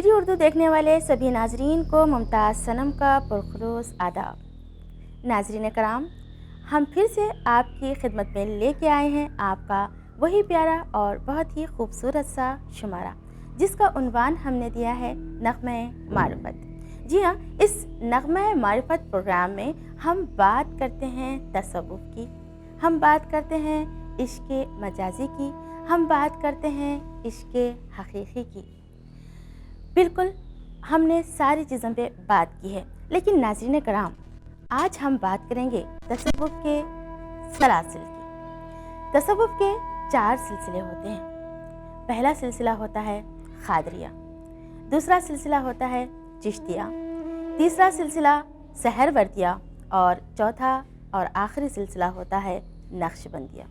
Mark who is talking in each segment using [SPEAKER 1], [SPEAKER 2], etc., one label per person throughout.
[SPEAKER 1] DD Urdu देखने वाले सभी नाजरीन को मुमताज़ सनम का पुरखुलूस आदाब। नाजरीन कराम, हम फिर से आपकी खिदमत में लेके आए हैं आपका वही प्यारा और बहुत ही खूबसूरत सा शुमारा, जिसका उन्वान हमने दिया है नग़्मे मारिफत। जी हाँ, इस नग़्मे मारिफत प्रोग्राम में हम बात करते हैं तसव्वुफ़ की, हम बात करते हैं इश्क़ मजाजी की, हम बात करते हैं इश्क़ हकीकी की। बिल्कुल, हमने सारी चीज़ों पे बात की है, लेकिन नाज़रीन कराम, आज हम बात करेंगे तसव्वुफ़ के सलासिल की। तसव्वुफ़ के 4 सिलसिले होते हैं। पहला सिलसिला होता है क़ादरिया, दूसरा सिलसिला होता है चिश्तिया, तीसरा सिलसिला सहरवर्दिया और चौथा और आखिरी सिलसिला होता है नक्शबंदिया।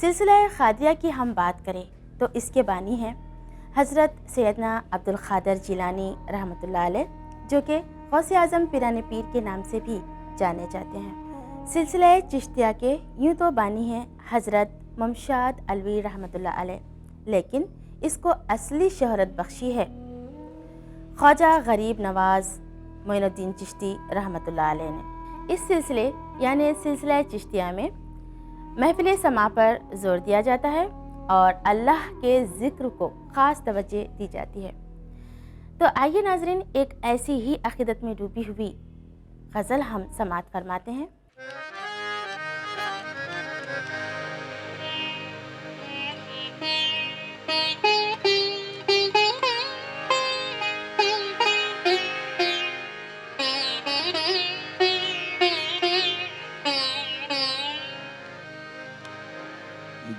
[SPEAKER 1] सिलसिला क़ादरिया की हम बात करें तो इसके बानी हैं हज़रत सैयदना अब्दुल क़ादिर जिलानी रहमतुल्लाह अलैह, जो कि गौसे आज़म पीराने पीर के नाम से भी जाने जाते हैं। सिलसिला चिश्तिया के यूँ तो बानी हैं हज़रत ममशाद अलवी रहमतुल्लाह अलैह, लेकिन इसको असली शहरत बख्शी है ख्वाजा गरीब नवाज़ मोइनुद्दीन चिश्ती रहमतुल्लाह अलैह ने। इस सिलसिले यानी सिलसिला चिश्तिया में महफ़िल समा पर ज़ोर दिया जाता है और अल्लाह के ज़िक्र को ख़ास तवज्जो दी जाती है। तो आइए नाज़रीन, एक ऐसी ही अक़ीदत में डूबी हुई गज़ल हम समाअत फरमाते हैं।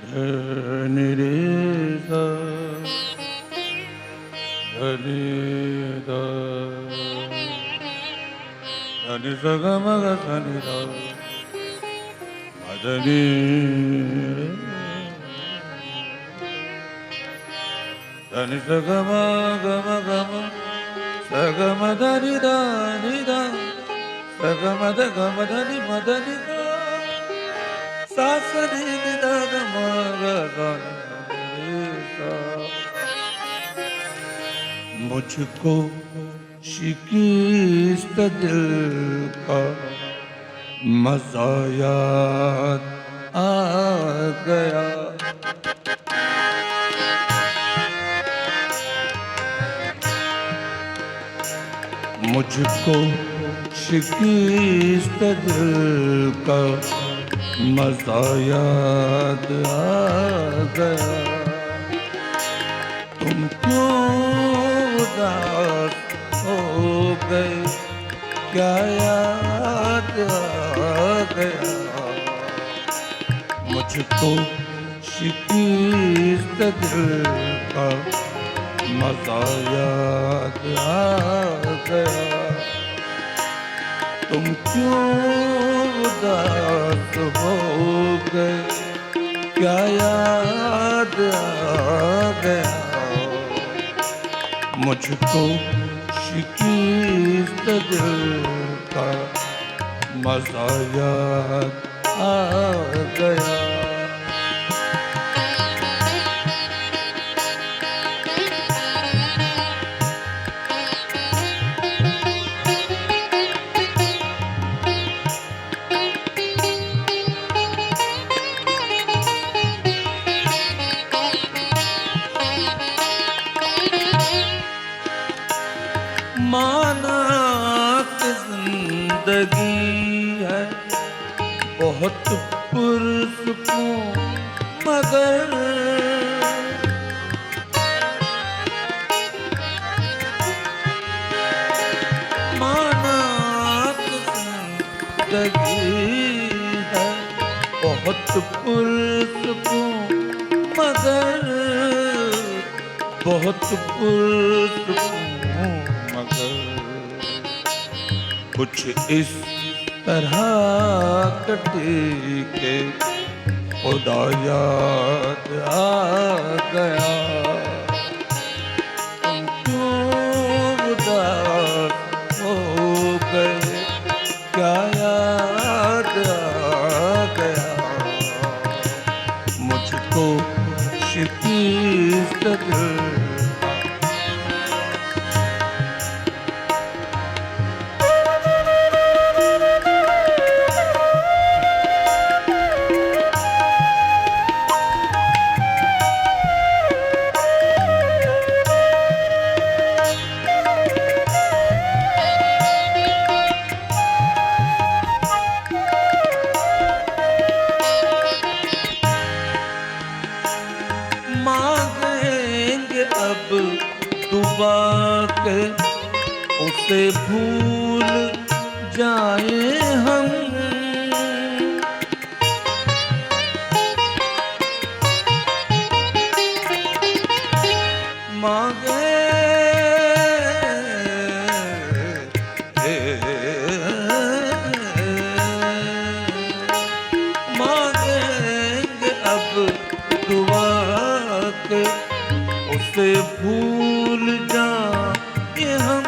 [SPEAKER 2] धनि रे सा धनि दा धनि सा ग म ग धनि दा मदनि रे धनि सा ग म सा ग म धनि दा नि दा सा ग म द ग म धनि मदनि दा सा सा नि नि दा ग म ग धनि रे सा। मुझको शिकस्त दिल का मज़ा याद आ गया। मुझको शिकस्त दिल का मज़ा याद आ गया। तुम क्यों उदास हो गए, क्या याद आ गया। मुझको शिकस्त दिल का मज़ा याद आ गया। तुम क्यों उदास हो गए, क्या याद आ गया। मुझको शिकस्त दिल का मज़ा याद आ गया। माना कि जिंदगी है बहुत पुरसुकून, मगर माना कि जिंदगी है बहुत पुरसुकून, मगर बहुत पुरसुकून, कुछ इस तरह कटी के खुदा याद आ गया। तुम क्यों उदास हो गए, क्या याद आ गया। मुझको शिकस्त दिल के उसे भूल जाए हम। मांगे मांगेंगे अब दुआ के उसे भूल जाए हम,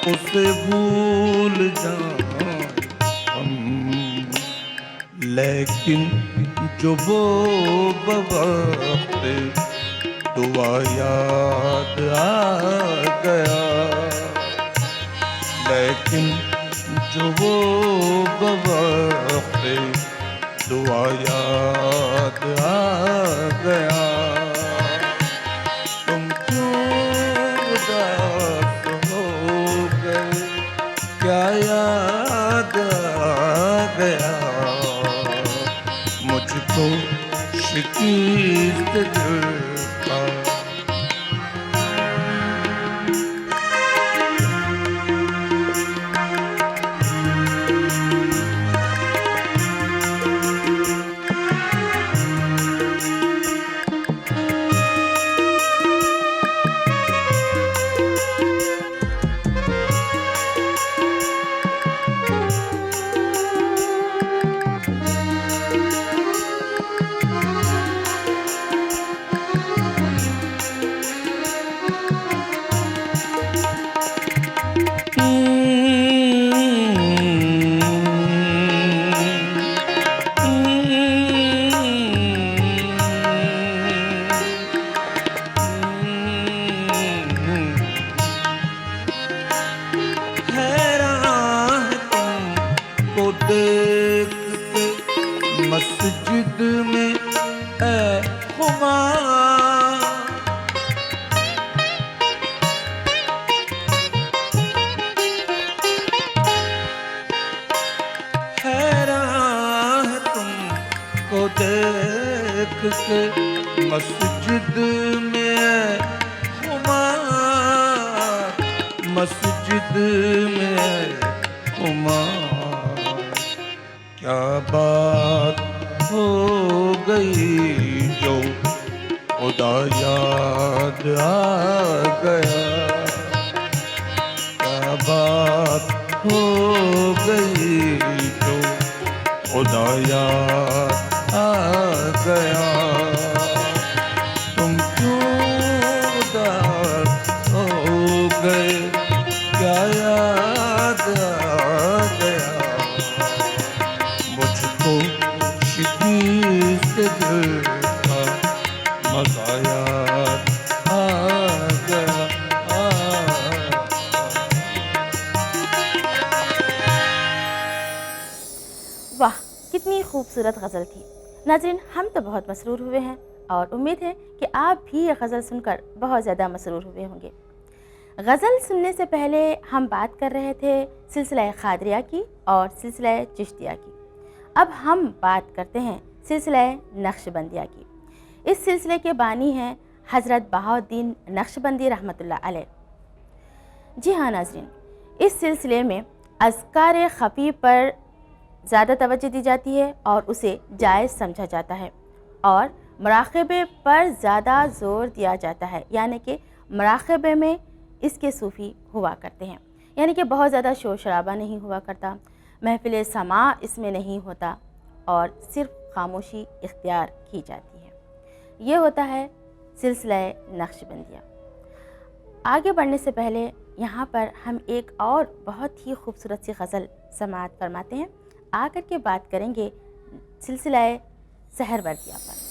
[SPEAKER 2] उसे भूल जाए हम। लेकिन जो वो वक्त दुआ याद आ गया, लेकिन जो वो वक्त दुआ याद आ गया। तुम क्यों उदास हो गए, क्या याद आ गया मुझको शिकीस्त दिल का। देख के मस्जिद में ऐ खुमार, हैरान तुमको देख के मस्जिद में ऐ खुमार, मस्जिद में ऐ खुमार। क्या बात हो गई जो खुदा याद आ गया, क्या बात हो गई जो खुदा याद आ गया। तुम क्यों उदास हो गए, क्या याद आ गया मुझको शिकीस्त दिल का। मज़ा याद आ गया,
[SPEAKER 1] वाह, कितनी खूबसूरत गज़ल थी। नाज़रीन, हम तो बहुत मसरूर हुए हैं और उम्मीद है कि आप भी ये गज़ल सुनकर बहुत ज़्यादा मसरूर हुए होंगे। गज़ल सुनने से पहले हम बात कर रहे थे सिलसिला क़ादरिया की और सिलसिला चिश्तिया की। अब हम बात करते हैं सिलसिला नक्शबंदिया की। इस सिलसिले के बानी हैं हज़रत बहाउद्दीन नक्शबंदी रहमतुल्लाह अलैह। जी हाँ नाज़रीन, इस सिलसिले में अज़कार ख़फ़ी पर ज़्यादा तवज्जो दी जाती है और उसे जायज़ समझा जाता है और मुराक़बे पर ज़्यादा ज़ोर दिया जाता है, यानी कि मुराक़बे में इसके सूफ़ी हुआ करते हैं, यानी कि बहुत ज़्यादा शोर शराबा नहीं हुआ करता, महफ़िल समा इसमें नहीं होता और सिर्फ़ खामोशी इख्तियार की जाती है। ये होता है सिलसिला नक्शबंदिया। आगे बढ़ने से पहले यहाँ पर हम एक और बहुत ही खूबसूरत सी गज़ल समाअत फरमाते हैं, आकर के बात करेंगे सिलसिला सहरवर्दिया पर।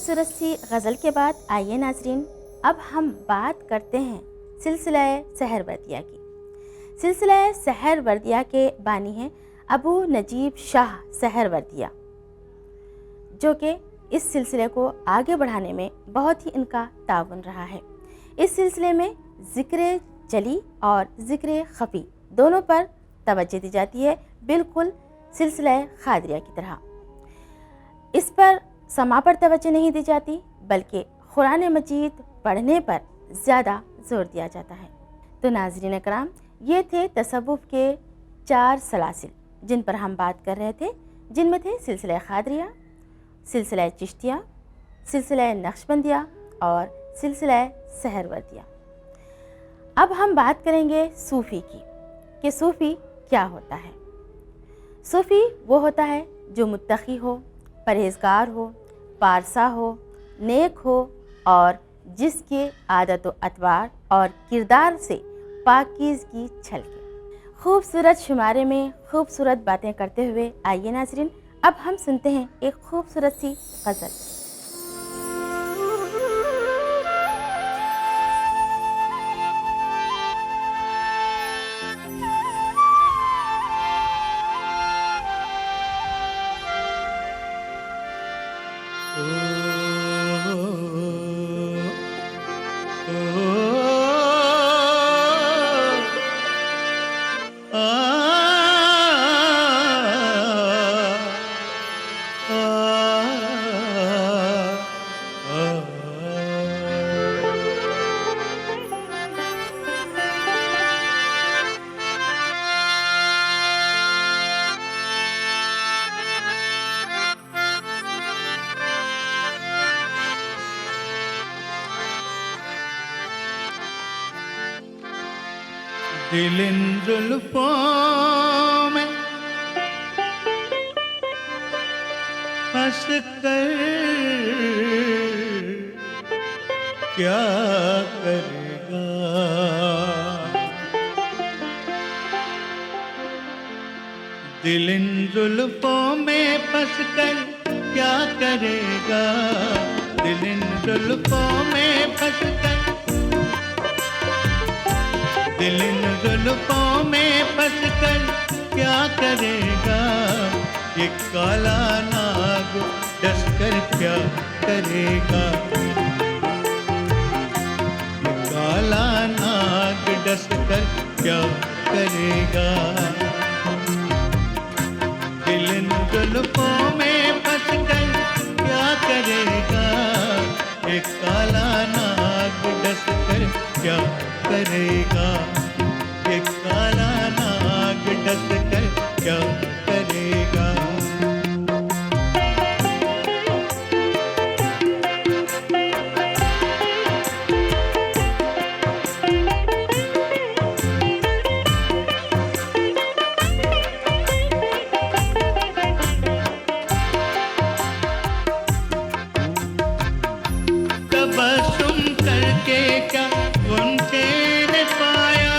[SPEAKER 1] खूबसूरत सी गज़ल के बाद आइए नाजरीन, अब हम बात करते हैं सिलसिला सहरवर्दिया की। सिलसिला सहरवर्दिया के बानी हैं अबू नजीब शाह सहरवर्दिया, जो कि इस सिलसिले को आगे बढ़ाने में बहुत ही इनका ताउन रहा है। इस सिलसिले में ज़िक्र जली और ज़िक्र खफ़ी दोनों पर तवज्जो दी जाती है, बिल्कुल सिलसिला क़ादरिया की तरह। इस पर समा पर तवज्जो नहीं दी जाती, बल्कि कुरान मजीद पढ़ने पर ज़्यादा ज़ोर दिया जाता है। तो नाज़रीन कराम, ये थे तसव्वुफ़ के 4 सलासिल जिन पर हम बात कर रहे थे, जिनमें थे सिलसिला क़ादरिया, सिलसिला चिश्तिया, सिलसिला नक्शबंदिया और सिलसिला सहरवर्दिया। अब हम बात करेंगे सूफ़ी की कि सूफ़ी क्या होता है। सूफ़ी वो होता है जो मुत्तक़ी हो, परहेज़गार हो, पारसा हो, नेक हो और जिसके आदत व अतवार और किरदार से पाकीज़गी छलके। खूबसूरत शुमारे में खूबसूरत बातें करते हुए आइए नाज़रीन, अब हम सुनते हैं एक खूबसूरत सी गज़ल।
[SPEAKER 2] दिल इन जुल्फों में फंस कर क्या करेगा, दिल इन जुल्फों में फंस कर क्या करेगा, दिल इन जुल्फों में फंस कर, दिल इन जुल्फों में फंस कर क्या करेगा, ये काला नाग डस कर क्या करेगा, ये काला नाग डस कर क्या करेगा, दिल इन जुल्फों में फंस कर क्या करेगा, ये काला नाग डस कर क्या करेगा, ये काला नाग डस कर क्या करेगा। तबस्सुम करके क्या उनके ने पाया,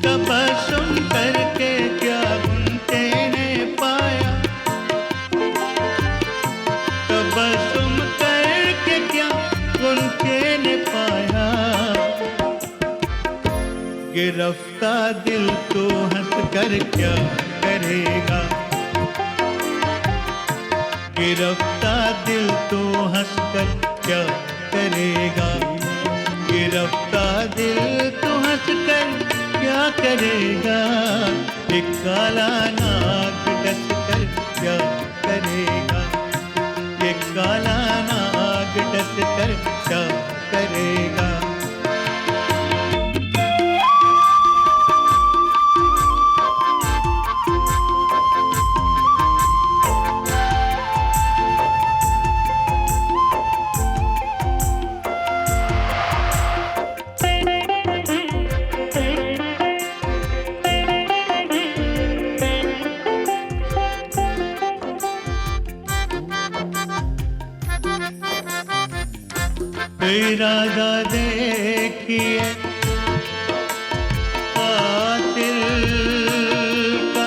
[SPEAKER 2] तबस्सुम करके क्या उनके ने पाया, तबस्सुम करके क्या उनके ने पाया, गिरफ्ता दिल तो हंस कर क्या करेगा, गिरफ्ता दिल तो हंस कर क्या करेगा, गिरफ्ता दिल तो हंस कर क्या करेगा, एक काला नाग डस कर क्या करेगा, एक काला नाग डस कर क्या करेगा। इरादा देखिए कातिल का,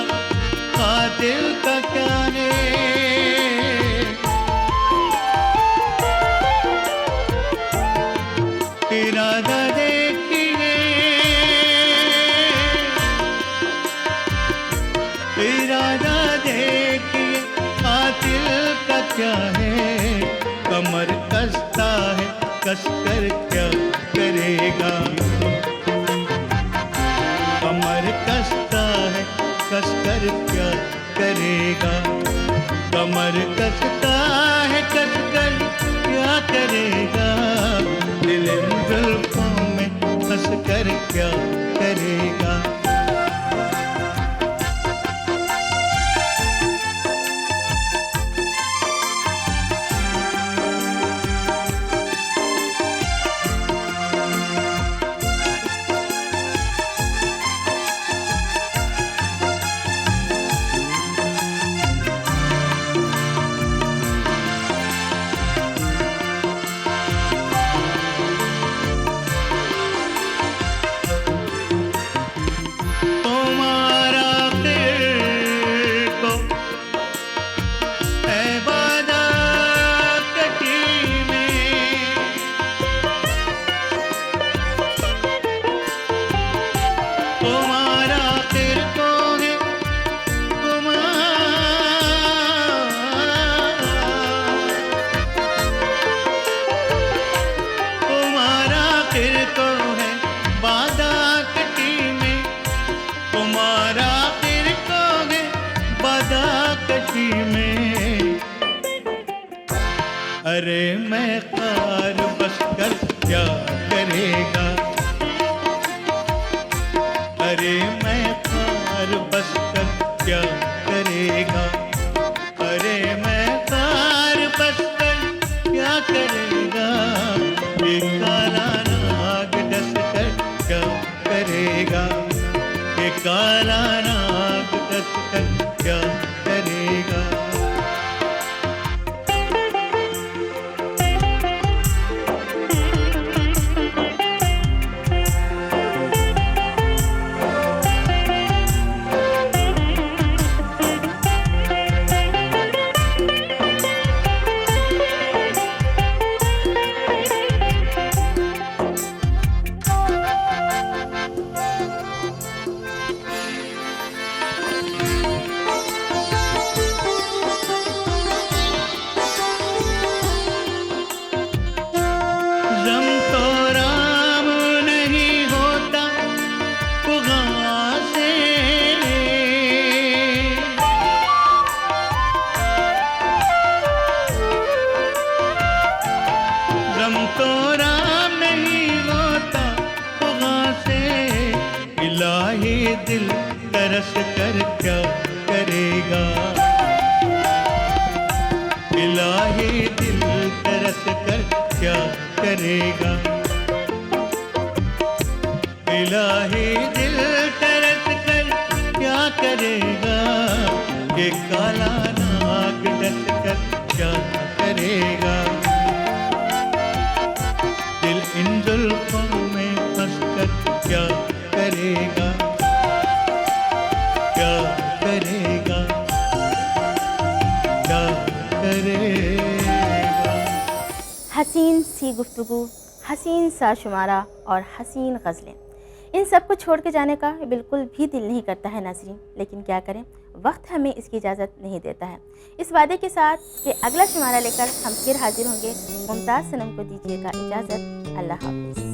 [SPEAKER 3] क्या है, कमर कसता है, कसकर क्या करेगा। कमर कसता है, कसकर क्या करेगा। कमर कसता है, कसकर क्या करेगा। दिल इन जुल्फों में फंस कर क्या करेगा। अरे मैं कार बस कर क्या करेगा। अरे मैं कार बस कर क्या करेगा। अरे मैं कार बस कर क्या करेगा। ये काला नाग डस कर क्या करेगा। ये काला नाग डस कर क्या करेगा। दिल तरस कर क्या करेगा। इलाही दिल तरस कर क्या करेगा। इलाही दिल तरस कर क्या करेगा। ये काला नाग डस कर क्या करेगा। दिल इन जुल्फों में फंस कर क्या करेगा। क्या करेगा, क्या करेगा।
[SPEAKER 1] हसीन सी गुफ्तगू, हसीन सा शुमारा और हसीन गज़लें, इन सब को छोड़ के जाने का बिल्कुल भी दिल नहीं करता है नाज़रीन, लेकिन क्या करें, वक्त हमें इसकी इजाज़त नहीं देता है। इस वादे के साथ कि अगला शुमारा लेकर हम फिर हाजिर होंगे, मुमताज़ सनम को दीजिएगा इजाज़त। अल्लाह हाफ़िज़।